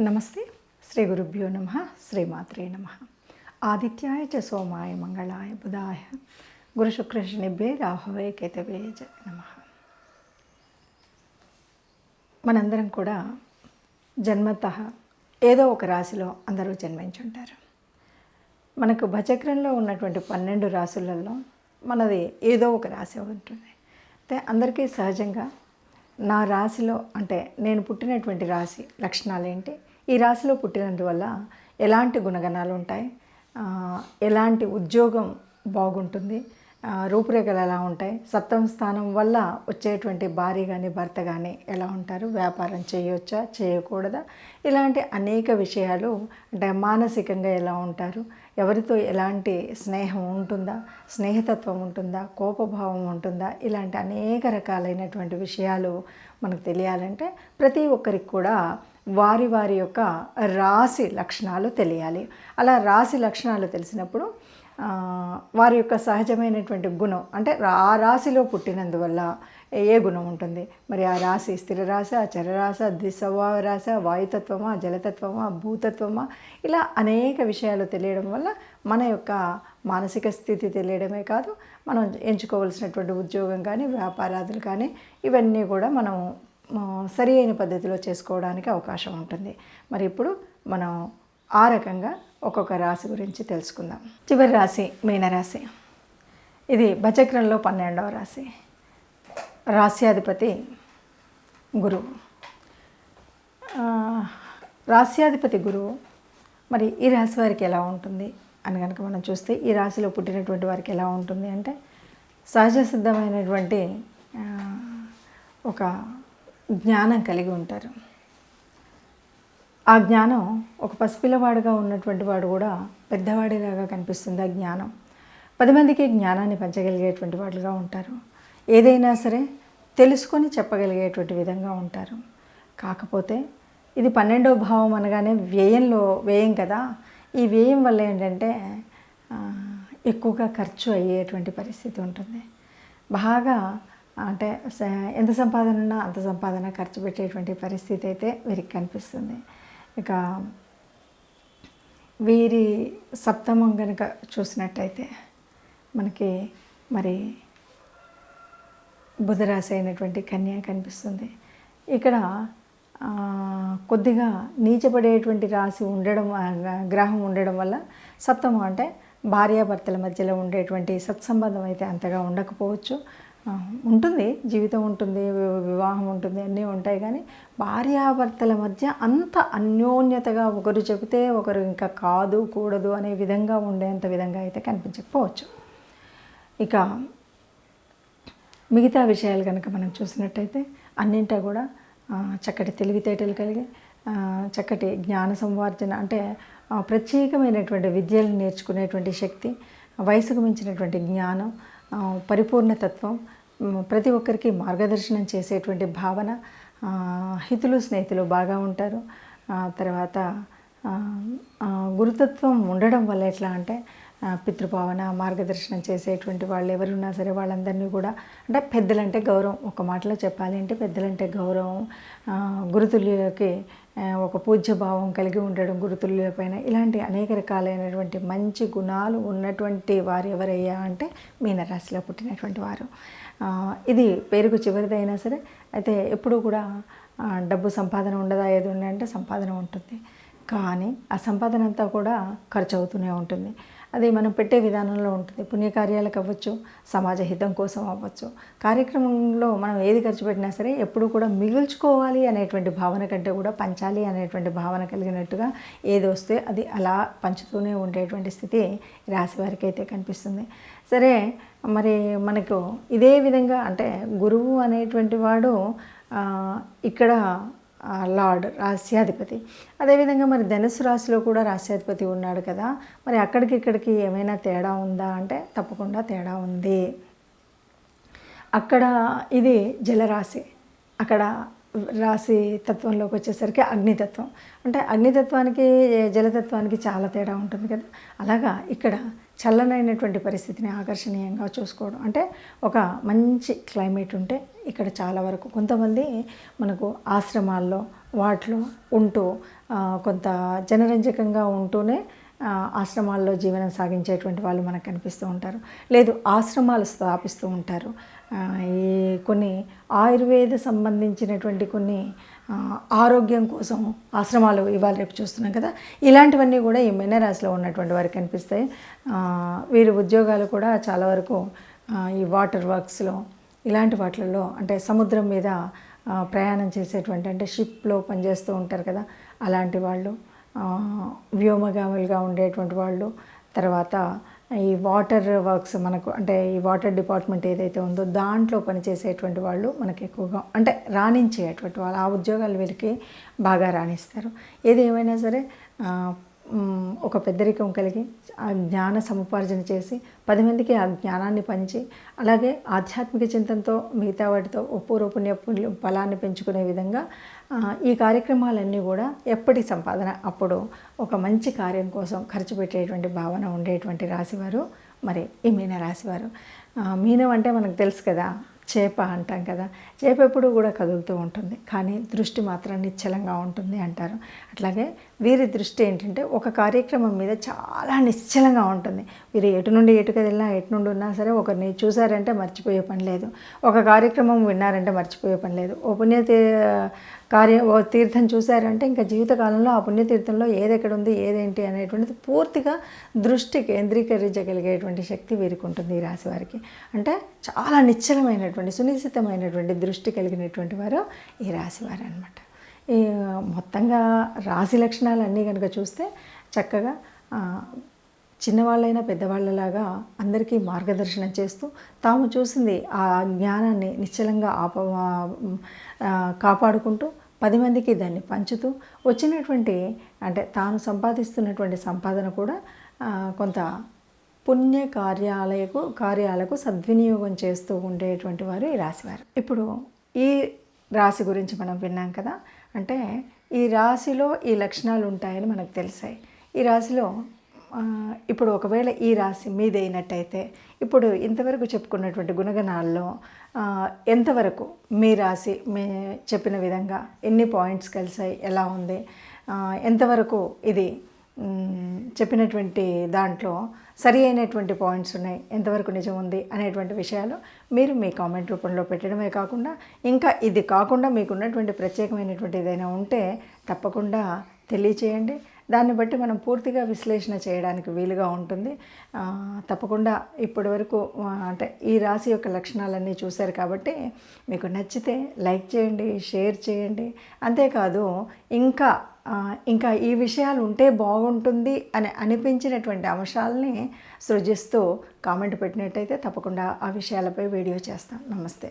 నమస్తే. శ్రీ గురుభ్యో నమః. శ్రీమాత్రే నమః. ఆదిత్యాయ చ సోమాయ మంగళాయ బుధాయ గురు శుక్ర శనిభ్యే రాహవే కేతవే చ నమః. మనందరం కూడా జన్మతః ఏదో ఒక రాశిలో అందరూ జన్మించుంటారు. మనకు భచక్రంలో ఉన్నటువంటి 12 రాశులలో మనది ఏదో ఒక రాశి ఉంటుంది. అయితే అందరికీ సహజంగా నా రాశిలో అంటే నేను పుట్టినటువంటి రాశి లక్షణాలు ఏంటి, ఈ రాశిలో పుట్టినందువల్ల ఎలాంటి గుణగణాలు ఉంటాయి, ఎలాంటి ఉద్యోగం బాగుంటుంది, రూపురేఖలు ఎలా ఉంటాయి, సప్తమ స్థానం వల్ల వచ్చేటువంటి భార్య కానీ భర్త కానీ ఎలా ఉంటారు, వ్యాపారం చేయవచ్చా చేయకూడదా, ఇలాంటి అనేక విషయాలు అంటే మానసికంగా ఎలా ఉంటారు, ఎవరితో ఎలాంటి స్నేహం ఉంటుందా, స్నేహతత్వం ఉంటుందా, కోపభావం ఉంటుందా, ఇలాంటి అనేక రకాలైనటువంటి విషయాలు మనకు తెలియాలంటే ప్రతి ఒక్కరికి కూడా వారి వారి యొక్క రాశి లక్షణాలు తెలియాలి. అలా రాశి లక్షణాలు తెలిసినప్పుడు వారి యొక్క సహజమైనటువంటి గుణం అంటే ఆ రాశిలో పుట్టినందువల్ల ఏ గుణం ఉంటుంది, మరి ఆ రాశి స్థిర రాశి, చరరాశ, ద్విస్వభావ రాశ, వాయుతత్వమా, జలతత్వమా, భూతత్వమా, ఇలా అనేక విషయాలు తెలియడం వల్ల మన యొక్క మానసిక స్థితి తెలియడమే కాదు, మనం ఎంచుకోవాల్సినటువంటి ఉద్యోగం కానీ వ్యాపారాదులు కానీ ఇవన్నీ కూడా మనం సరి అయిన పద్ధతిలో చేసుకోవడానికి అవకాశం ఉంటుంది. మరి ఇప్పుడు మనం ఆ రకంగా ఒక్కొక్క రాశి గురించి తెలుసుకుందాం. చివరి రాశి మీనరాశి. ఇది భచక్రంలో 12వ రాశి. రాశ్యాధిపతి గురువు. రాశ్యాధిపతి గురువు మరి ఈ రాశి వారికి ఎలా ఉంటుంది అని కనుక మనం చూస్తే, ఈ రాశిలో పుట్టినటువంటి వారికి ఎలా ఉంటుంది అంటే సహజ సిద్ధమైనటువంటి ఒక జ్ఞానం కలిగి ఉంటారు. ఆ జ్ఞానం ఒక పసిపిల్లవాడుగా ఉన్నటువంటి వాడు కూడా పెద్దవాడిలాగా కనిపిస్తుంది. ఆ జ్ఞానం 10 మందికి జ్ఞానాన్ని పంచగలిగేటువంటి వాళ్ళుగా ఉంటారు. ఏదైనా సరే తెలుసుకొని చెప్పగలిగేటువంటి విధంగా ఉంటారు. కాకపోతే ఇది 12వ భావం అనగానే వ్యయం కదా. ఈ వ్యయం వల్ల ఏంటంటే ఎక్కువగా ఖర్చు అయ్యేటువంటి పరిస్థితి ఉంటుంది. బాగా అంటే ఎంత సంపాదన ఉన్నా అంత సంపాదన ఖర్చు పెట్టేటువంటి పరిస్థితి అయితే వీరికి కనిపిస్తుంది. ఇక వీరి సప్తమం కనుక చూసినట్టయితే మనకి మరి బుధరాశి అయినటువంటి కన్య కనిపిస్తుంది. ఇక్కడ కొద్దిగా నీచపడేటువంటి రాశి ఉండడం, గ్రహం ఉండడం వల్ల సప్తమం అంటే భార్యాభర్తల మధ్యలో ఉండేటువంటి సత్సంబంధం అయితే అంతగా ఉండకపోవచ్చు. ఉంటుంది, జీవితం ఉంటుంది, వివాహం ఉంటుంది, అన్నీ ఉంటాయి. కానీ భార్యాభర్తల మధ్య అంత అన్యోన్యతగా ఒకరు చెబితే ఒకరు ఇంకా కాదు కూడదు అనే విధంగా ఉండేంత విధంగా అయితే కనిపించకపోవచ్చు. ఇక మిగతా విషయాలు కనుక మనం చూసినట్టయితే అన్నింటా కూడా చక్కటి తెలివితేటలు కలిగి చక్కటి జ్ఞాన సంవర్ధన అంటే ప్రత్యేకమైనటువంటి విద్యలు నేర్చుకునేటువంటి శక్తి, వయసుకు మించినటువంటి జ్ఞానం, పరిపూర్ణతత్వం, ప్రతి ఒక్కరికి మార్గదర్శనం చేసేటువంటి భావన, హితులు స్నేహితులు బాగా ఉంటారు. తర్వాత గురుతత్వం ఉండడం వల్ల ఎట్లా అంటే పితృభావన, మార్గదర్శనం చేసేటువంటి వాళ్ళు ఎవరున్నా సరే వాళ్ళందరినీ కూడా అంటే పెద్దలంటే గౌరవం, ఒక మాటలో చెప్పాలి అంటే పెద్దలంటే గౌరవం, గురుతుల్యులకి ఒక పూజ్యభావం కలిగి ఉండడం, గురుతుల్యుల పైన ఇలాంటి అనేక రకాలైనటువంటి మంచి గుణాలు ఉన్నటువంటి వారు ఎవరయ్యా అంటే మీనరాశిలో పుట్టినటువంటి వారు. ఇది పేరుకు చివరిదైనా సరే అయితే ఎప్పుడూ కూడా డబ్బు సంపాదన ఉండదా, ఏది ఉందంటే సంపాదన ఉంటుంది. కానీ ఆ సంపాదన అంతా కూడా ఖర్చు అవుతూనే ఉంటుంది. అది మనం పెట్టే విధానంలో ఉంటుంది. పుణ్యకార్యాలకు అవ్వచ్చు, సమాజ హితం కోసం అవ్వచ్చు, కార్యక్రమంలో మనం ఏది ఖర్చు పెట్టినా సరే ఎప్పుడు కూడా మిగుల్చుకోవాలి అనేటువంటి భావన కంటే కూడా పంచాలి అనేటువంటి భావన కలిగినట్టుగా ఏది వస్తే అది అలా పంచుతూనే ఉండేటువంటి స్థితి రాశి వారికి అయితే కనిపిస్తుంది. సరే, మరి మనకు ఇదే విధంగా అంటే గురువు అనేటువంటి వాడు ఇక్కడ లార్డ్ రాశ్యాధిపతి. అదేవిధంగా మరి ధనుసు రాశిలో కూడా రాశ్యాధిపతి ఉన్నాడు కదా. మరి అక్కడికి ఇక్కడికి ఏమైనా తేడా ఉందా అంటే తప్పకుండా తేడా ఉంది. అక్కడ ఇది జలరాశి, అక్కడ రాశి తత్వంలోకి వచ్చేసరికి అగ్నితత్వం. అంటే అగ్నితత్వానికి జలతత్వానికి చాలా తేడా ఉంటుంది కదా. అలాగా ఇక్కడ చల్లనైనటువంటి పరిస్థితిని ఆకర్షణీయంగా చూసుకోవడం అంటే ఒక మంచి క్లైమేట్ ఉంటే ఇక్కడ చాలా వరకు కొంతమంది మనకు ఆశ్రమాల్లో వాటిలో ఉంటూ కొంత జనరంజకంగా ఉంటూనే ఆశ్రమాల్లో జీవనం సాగించేటువంటి వాళ్ళు మనకు కనిపిస్తూ ఉంటారు. లేదు ఆశ్రమాలు స్థాపిస్తూ ఉంటారు. ఈ కొన్ని ఆయుర్వేద సంబంధించినటువంటి కొన్ని ఆరోగ్యం కోసం ఆశ్రమాలు ఇవాళ రేపు చూస్తున్నాం కదా, ఇలాంటివన్నీ కూడా ఈ మీనరాశిలో ఉన్నటువంటి వారికి కనిపిస్తాయి. వీరి ఉద్యోగాలు కూడా చాలా వరకు ఈ వాటర్ వర్క్స్లో ఇలాంటి వాటిల్లో, అంటే సముద్రం మీద ప్రయాణం చేసేటువంటి, అంటే షిప్లో పనిచేస్తూ ఉంటారు కదా, అలాంటి వాళ్ళు, వ్యోమగాములుగా ఉండేటువంటి వాళ్ళు, తర్వాత ఈ వాటర్ వర్క్స్ మనకు, అంటే ఈ వాటర్ డిపార్ట్మెంట్ ఏదైతే ఉందో దాంట్లో పనిచేసేటువంటి వాళ్ళు మనకి ఎక్కువగా, అంటే రాణించేటువంటి వాళ్ళు, ఆ ఉద్యోగాలు వీళ్ళకి బాగా రాణిస్తారు. ఏది ఏమైనా సరే ఒక పెద్దరికం కలిగి ఆ జ్ఞాన సముపార్జన చేసి 10 మందికి ఆ జ్ఞానాన్ని పంచి, అలాగే ఆధ్యాత్మిక చింతనతో మిగతా వాటితో పూర్వపుణ్య ఫలాన్ని పెంచుకునే విధంగా ఈ కార్యక్రమాలన్నీ కూడా ఎప్పటి సంపాదన అప్పుడు ఒక మంచి కార్యం కోసం ఖర్చు పెట్టేటువంటి భావన ఉండేటువంటి రాశివారు మరి ఈ మీనరాశివారు. మీనం అంటే మనకు తెలుసు కదా, చేప అంటాం కదా, చేప ఎప్పుడు కూడా కదులుతూ ఉంటుంది, కానీ దృష్టి మాత్రం నిశ్చలంగా ఉంటుంది అంటారు. అట్లాగే వీరి దృష్టి ఏంటంటే ఒక కార్యక్రమం మీద చాలా నిశ్చలంగా ఉంటుంది. వీరు ఎటు నుండి ఎటు కదిలినా, ఎటు నుండి ఉన్నా సరే ఒకరిని చూసారంటే మర్చిపోయే పని లేదు, ఒక కార్యక్రమం విన్నారంటే మర్చిపోయే పని లేదు, ఓ ఓ తీర్థం చూశారంటే ఇంకా జీవితకాలంలో ఆ పుణ్యతీర్థంలో ఏది ఎక్కడ ఉంది ఏదేంటి అనేటువంటిది పూర్తిగా దృష్టి కేంద్రీకరించగలిగేటువంటి శక్తి వీరికి ఉంటుంది ఈ రాశి వారికి. అంటే చాలా నిశ్చలమైనటువంటి సునిశ్చితమైనటువంటి దృష్టి కలిగినటువంటి వారు ఈ రాశివారు అనమాట. ఈ మొత్తంగా రాశి లక్షణాలన్నీ కనుక చూస్తే చక్కగా చిన్నవాళ్ళైనా పెద్దవాళ్ళలాగా అందరికీ మార్గదర్శనం చేస్తూ తాము చూసింది ఆ జ్ఞానాన్ని నిశ్చలంగా కాపాడుకుంటూ 10 మందికి దాన్ని పంచుతూ వచ్చినటువంటి, అంటే తాను సంపాదిస్తున్నటువంటి సంపాదన కూడా కొంత పుణ్య కార్యాలకు సద్వినియోగం చేస్తూ ఉండేటువంటి వారు ఈ రాశివారు. ఇప్పుడు ఈ రాశి గురించి మనం విన్నాం కదా, అంటే ఈ రాశిలో ఈ లక్షణాలు ఉంటాయని మనకు తెలిసాయి. ఈ రాశిలో ఇప్పుడు ఒకవేళ ఈ రాశి మీదైనట్టయితే ఇప్పుడు ఇంతవరకు చెప్పుకున్నటువంటి గుణగణాల్లో ఎంతవరకు మీ రాశి చెప్పిన విధంగా ఎన్ని పాయింట్స్ కలిసాయి, ఎలా ఉంది, ఎంతవరకు ఇది చెప్పినటువంటి దాంట్లో సరి అయినటువంటి పాయింట్స్ ఉన్నాయి, ఎంతవరకు నిజం ఉంది అనేటువంటి విషయాలు మీరు మీ కామెంట్ రూపంలో పెట్టడమే కాకుండా, ఇంకా ఇది కాకుండా మీకున్నటువంటి ప్రత్యేకమైనటువంటి ఏదైనా ఉంటే తప్పకుండా తెలియచేయండి. దాన్ని బట్టి మనం పూర్తిగా విశ్లేషణ చేయడానికి వీలుగా ఉంటుంది. తప్పకుండా ఇప్పటి వరకు అంటే ఈ రాశి యొక్క లక్షణాలన్నీ చూశారు కాబట్టి మీకు నచ్చితే లైక్ చేయండి, షేర్ చేయండి. అంతేకాదు ఇంకా ఈ విషయాలు ఉంటే బాగుంటుంది అని అనిపించినటువంటి అంశాలని సృజిస్తూ కామెంట్ పెట్టినట్టయితే తప్పకుండా ఆ విషయాలపై వీడియో చేస్తాను. నమస్తే.